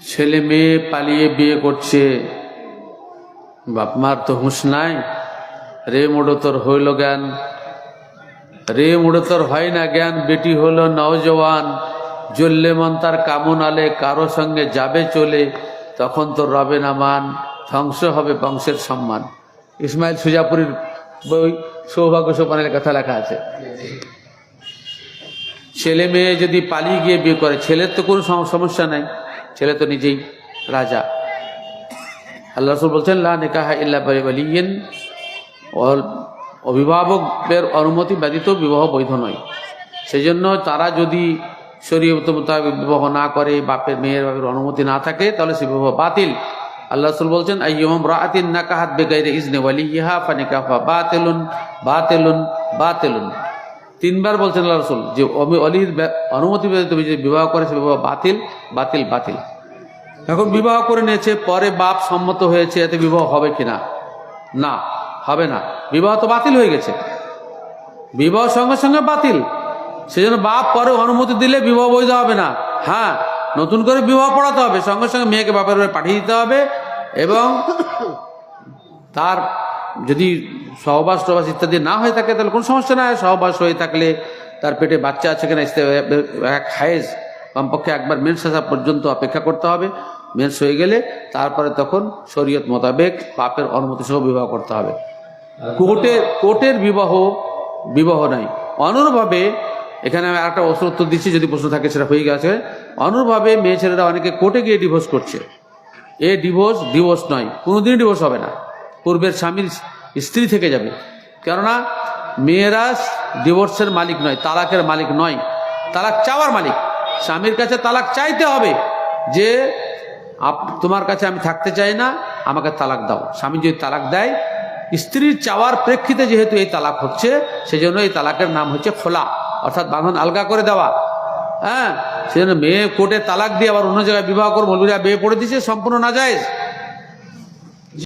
ছেলে মেয়ে পালিয়ে বিয়ে করছে, বাপ মার তো হুঁশ নাই। রে মোড়ো তোর হইল জ্ঞান, রে মোড়ো তোর হয় না জ্ঞান। বেটি হলো নওজওয়ান, জ্বললে মন তার কামন আলে, কারো সঙ্গে যাবে চলে, তখন তোর রবে না মান, ধ্বংস হবে বংশের সম্মান। ইসমাইল সুজাপুরীর বই সৌভাগ্য সোপানের কথা লেখা আছে। ছেলে মেয়ে যদি পালিয়ে গিয়ে বিয়ে করে, ছেলের তো কোনো সমস্যা নাই, ছেলে তো নিজেই রাজা। আল্লাহ রাসূল বলছেন লা নিকাহা ইল্লা বিওয়ালিয়্যিন, অভিভাবকের অনুমতি ব্যতীত বিবাহ বৈধ নয়। সেই জন্য তারা যদি শরীয়ত মোতাবেক বিবাহ না করে, বাপের মেয়ের বাপের অনুমতি না থাকে, তাহলে সে বিবাহ বাতিল। আল্লাহ রাসূল বলছেন আইয়ুমা ইমরাআতিন নাকাহাত বিগাইরি ইজনি ওয়ালিয়্যিহা ফানিকাহুহা বাতিলুন বাতিলুন বাতিলুন। তিনবার বলছেন আল্লাহ রাসূল যে ওলির অনুমতি ব্যতীত যদি বিবাহ করে সে বিবাহ বাতিল বাতিল বাতিল। এখন বিবাহ করে নিয়েছে, পরে বাপ সম্মত হয়েছে, এতে বিবাহ হবে কিনা? না, হবে না, বিবাহ তো বাতিল হয়ে গেছে, বিবাহ সঙ্গে সঙ্গে বাতিল। সেজন্য বাপ পরে অনুমতি দিলে বিবাহ বৈধ হবে না। হ্যাঁ, নতুন করে বিবাহ পড়াতে হবে, সঙ্গে সঙ্গে মেয়েকে বাপের বাড়ি পাঠিয়ে দিতে হবে। এবং তার যদি সহবাস টবাস ইত্যাদি না হয়ে থাকে তাহলে কোনো সমস্যা নাই। সহবাস হয়ে থাকলে তার পেটে বাচ্চা আছে কিনা হায়েজ কমপক্ষে একবার মেন্স আসা পর্যন্ত অপেক্ষা করতে হবে। মেন্স হয়ে গেলে তারপরে তখন শরীয়ত মোতাবেক বাপের অনুমতি সহ বিবাহ করতে হবে। কোর্টের বিবাহ নাই। অনুরূপভাবে এখানে আমি আরেকটা উত্তর দিচ্ছি, যদি প্রশ্ন থাকে সেটা হয়ে গেছে। অনুরূপভাবে মেয়ে ছেলেরা অনেকে কোর্টে গিয়ে ডিভোর্স করছে। এ ডিভোর্স নয়, কোনোদিনই ডিভোর্স হবে না। পূর্বের স্বামীর স্ত্রী থেকে যাবে। কেননা মেয়েরা ডিভোর্সের মালিক নয়, তালাকের মালিক নয়, তালাক চাওয়ার মালিক। স্বামীর কাছে তালাক চাইতে হবে যে তোমার কাছে আমি থাকতে চাই না, আমাকে তালাক দাও। স্বামী যদি তালাক দেয়, স্ত্রীর চাওয়ার প্রেক্ষিতে যেহেতু এই তালাক হচ্ছে, সেজন্য এই তালাকের নাম হচ্ছে খোলা, অর্থাৎ বাঁধন আলগা করে দেওয়া। হ্যাঁ, সেজন্য মেয়ে কোর্টে তালাক দিয়ে আবার অন্য জায়গায় বিবাহ করে মৌলবীরা বিয়ে পড়ে দিচ্ছে, সম্পূর্ণ নাজায়েজ।